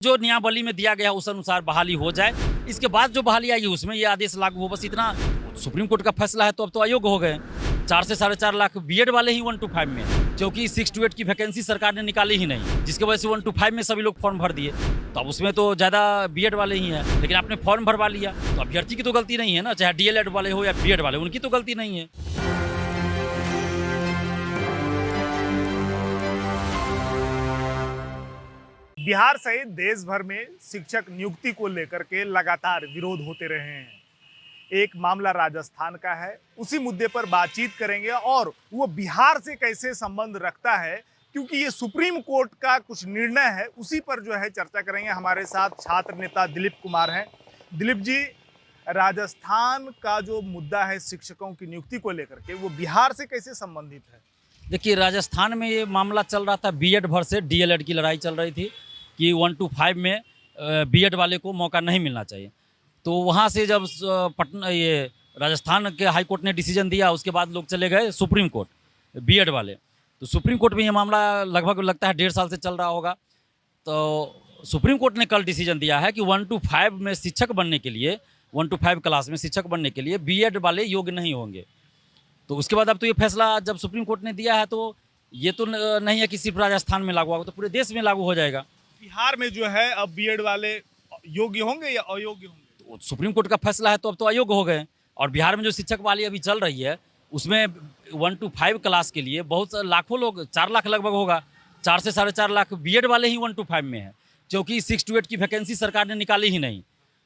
जो नियमावली में दिया गया उस अनुसार बहाली हो जाए। इसके बाद जो बहाली आएगी उसमें ये आदेश लागू हो, बस इतना। सुप्रीम कोर्ट का फैसला है तो अब तो अयोग्य हो गए। 4 से 4.5 लाख बीएड वाले ही 1 to 5 में, क्योंकि 6 to 8 की वैकेंसी सरकार ने निकाली ही नहीं, जिसकी वजह से 1 to 5 में सभी लोग फॉर्म भर दिए। तो अब उसमें तो ज़्यादा बीएड वाले ही हैं, लेकिन आपने फॉर्म भरवा लिया तो अभ्यर्थी की तो गलती नहीं है ना, चाहे डीएलएड वाले हो या बीएड वाले, उनकी तो गलती नहीं है। बिहार सहित देश भर में शिक्षक नियुक्ति को लेकर के लगातार विरोध होते रहे हैं। एक मामला राजस्थान का है, उसी मुद्दे पर बातचीत करेंगे और वो बिहार से कैसे संबंध रखता है, क्योंकि ये सुप्रीम कोर्ट का कुछ निर्णय है, उसी पर जो है चर्चा करेंगे। हमारे साथ छात्र नेता दिलीप कुमार हैं। दिलीप जी, राजस्थान का जो मुद्दा है शिक्षकों की नियुक्ति को लेकर के, वो बिहार से कैसे संबंधित है? देखिए, राजस्थान में ये मामला चल रहा था, बीएड वर्सेस डीएलएड की लड़ाई चल रही थी कि 1 to 5 में बीएड वाले को मौका नहीं मिलना चाहिए। तो वहाँ से जब पटना ये राजस्थान के हाई कोर्ट ने डिसीजन दिया, उसके बाद लोग चले गए सुप्रीम कोर्ट बीएड वाले। तो सुप्रीम कोर्ट में ये मामला लगभग लगता है 1.5 साल से चल रहा होगा। तो सुप्रीम कोर्ट ने कल डिसीजन दिया है कि 1 to 5 में शिक्षक बनने के लिए, 1 to 5 क्लास में शिक्षक बनने के लिए बीएड वाले योग्य नहीं होंगे। तो उसके बाद अब तो ये फैसला जब सुप्रीम कोर्ट ने दिया है तो ये तो नहीं है कि सिर्फ राजस्थान में लागू होगा, तो पूरे देश में लागू हो जाएगा। बिहार में जो है अब बीएड वाले योग्य होंगे या अयोग्य होंगे? तो सुप्रीम कोर्ट का फैसला है तो अब तो अयोग्य हो गए। और बिहार में जो शिक्षक वाली अभी चल रही है उसमें 1 to 5 क्लास के लिए बहुत लाखों लोग, 4 लाख लगभग होगा, 4 से 4.5 लाख बीएड वाले ही 1 to 5 में है, क्योंकि 6 to 8 की वैकेंसी सरकार ने निकाली ही नहीं,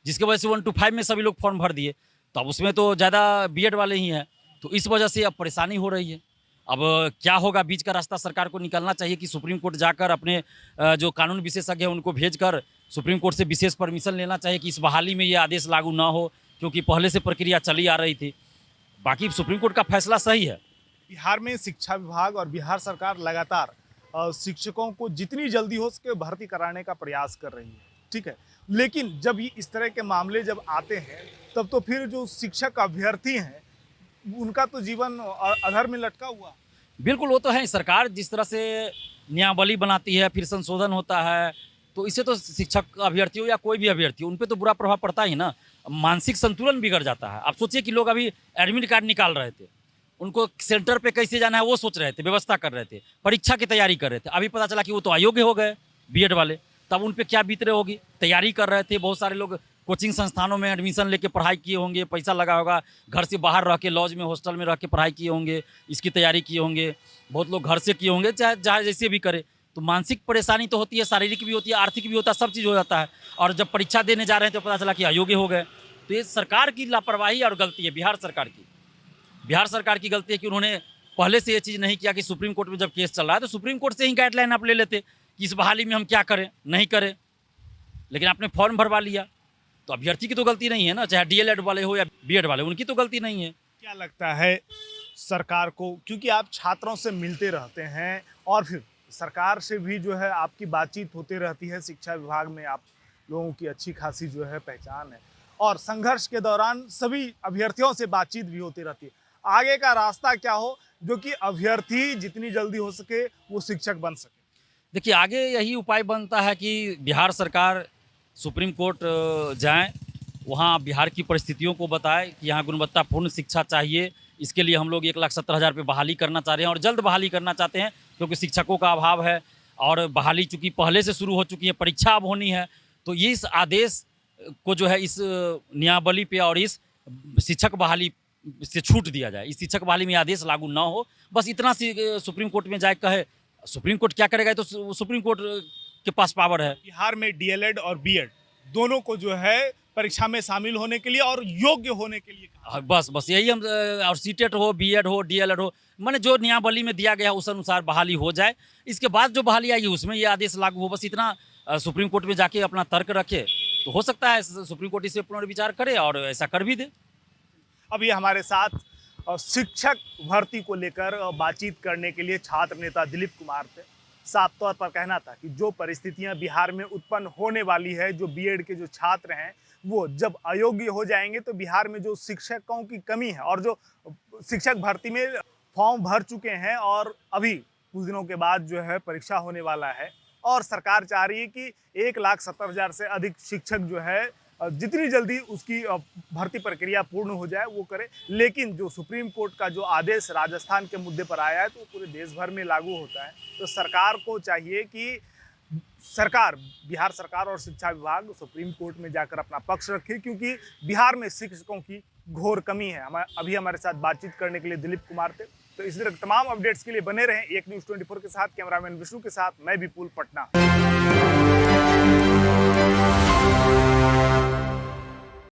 जिसकी वजह से 1 to 5 में सभी लोग फॉर्म भर दिए। तो अब उसमें तो ज़्यादा बीएड वाले ही हैं, तो इस वजह से अब परेशानी हो रही है। अब क्या होगा, बीच का रास्ता सरकार को निकलना चाहिए कि सुप्रीम कोर्ट जाकर अपने जो कानून विशेषज्ञ हैं उनको भेजकर सुप्रीम कोर्ट से विशेष परमिशन लेना चाहिए कि इस बहाली में ये आदेश लागू ना हो, क्योंकि पहले से प्रक्रिया चली आ रही थी। बाकी सुप्रीम कोर्ट का फैसला सही है। बिहार में शिक्षा विभाग और बिहार सरकार लगातार शिक्षकों को जितनी जल्दी हो सके भर्ती कराने का प्रयास कर रही है, ठीक है। लेकिन जब ये इस तरह के मामले जब आते हैं तब तो फिर जो शिक्षक अभ्यर्थी हैं उनका तो जीवन अधर में लटका हुआ। बिल्कुल, वो तो है। सरकार जिस तरह से नियमावली बनाती है, फिर संशोधन होता है, तो इससे तो शिक्षक अभ्यर्थी हो या कोई भी अभ्यर्थी हो, उन पे तो बुरा प्रभाव पड़ता ही ना। मानसिक संतुलन बिगड़ जाता है। आप सोचिए कि लोग अभी एडमिट कार्ड निकाल रहे थे, उनको सेंटर पे कैसे जाना है वो सोच रहे थे, व्यवस्था कर रहे थे, परीक्षा की तैयारी कर रहे थे। अभी पता चला कि वो तो अयोग्य हो गए बीएड वाले, तब उन पे क्या बीत रही होगी। तैयारी कर रहे थे, बहुत सारे लोग कोचिंग संस्थानों में एडमिशन लेके पढ़ाई किए होंगे, पैसा लगा होगा, घर से बाहर रह के लॉज में, हॉस्टल में रह के पढ़ाई किए होंगे, इसकी तैयारी किए होंगे, बहुत लोग घर से किए होंगे, चाहे चाहे जैसे भी करे। तो मानसिक परेशानी तो होती है, शारीरिक भी होती है, आर्थिक भी होता है, सब चीज़ हो जाता है। और जब परीक्षा देने जा रहे हैं तो पता चला कि अयोग्य हो गए। तो ये सरकार की लापरवाही और गलती है, बिहार सरकार की। बिहार सरकार की गलती है कि उन्होंने पहले से ये चीज़ नहीं किया कि सुप्रीम कोर्ट में जब केस चल रहा है तो सुप्रीम कोर्ट से ही गाइडलाइन आप ले लेते कि इस बहाली में हम क्या करें, नहीं करें। लेकिन आपने फॉर्म भरवा लिया तो अभ्यर्थी की तो गलती नहीं है ना, चाहे डीएलएड वाले हो या बीएड वाले, उनकी तो गलती नहीं है। क्या लगता है सरकार को, क्योंकि आप छात्रों से मिलते रहते हैं और फिर सरकार से भी जो है आपकी बातचीत होती रहती है, शिक्षा विभाग में आप लोगों की अच्छी खासी जो है पहचान है और संघर्ष के दौरान सभी अभ्यर्थियों से बातचीत भी होती रहती है, आगे का रास्ता क्या हो जो कि अभ्यर्थी जितनी जल्दी हो सके वो शिक्षक बन सके? देखिए, आगे यही उपाय बनता है कि बिहार सरकार सुप्रीम कोर्ट जाएं, वहाँ बिहार की परिस्थितियों को बताएं कि यहाँ गुणवत्तापूर्ण शिक्षा चाहिए। इसके लिए हम लोग 1,70,000 पे बहाली करना चाह रहे हैं और जल्द बहाली करना चाहते हैं, क्योंकि शिक्षकों का अभाव है और बहाली चूँकि पहले से शुरू हो चुकी है, परीक्षा अब होनी है। तो ये इस आदेश को जो है इस नियमावली पे और इस शिक्षक बहाली से छूट दिया जाए, इस शिक्षक बहाली में आदेश लागू ना हो, बस इतना सुप्रीम कोर्ट में जाए कहे। सुप्रीम कोर्ट क्या करेगा, तो सुप्रीम कोर्ट के पास पावर है। बिहार में डीएलएड और बीएड दोनों को जो है परीक्षा में शामिल होने के लिए और योग्य होने के लिए कहा। बस यही हम, और सीटेट हो, बीएड हो, डीएलएड हो, माने जो नियमावली में दिया गया उस अनुसार बहाली हो जाए। इसके बाद जो बहाली आएगी उसमें ये आदेश लागू हो, बस इतना। सुप्रीम कोर्ट में जाके अपना तर्क रखे तो हो सकता है सुप्रीम कोर्ट इसे पुनर्विचार करे और ऐसा कर भी दे। अभी हमारे साथ शिक्षक भर्ती को लेकर बातचीत करने के लिए छात्र नेता दिलीप कुमार थे। साफ तौर पर कहना था कि जो परिस्थितियां बिहार में उत्पन्न होने वाली है, जो बीएड के जो छात्र हैं वो जब अयोग्य हो जाएंगे तो बिहार में जो शिक्षकों की कमी है और जो शिक्षक भर्ती में फॉर्म भर चुके हैं और अभी कुछ दिनों के बाद जो है परीक्षा होने वाला है और सरकार चाह रही है कि 1,70,000 से अधिक शिक्षक जो है जितनी जल्दी उसकी भर्ती प्रक्रिया पूर्ण हो जाए वो करे। लेकिन जो सुप्रीम कोर्ट का जो आदेश राजस्थान के मुद्दे पर आया है तो पूरे देश भर में लागू होता है। तो सरकार को चाहिए कि बिहार सरकार और शिक्षा विभाग सुप्रीम कोर्ट में जाकर अपना पक्ष रखे, क्योंकि बिहार में शिक्षकों की घोर कमी है। अभी हमारे साथ बातचीत करने के लिए दिलीप कुमार थे। तो इस तरह तमाम अपडेट्स के लिए बने रहें एक न्यूज़ 24 के साथ। कैमरामैन विष्णु के साथ मैं विपुल पटना।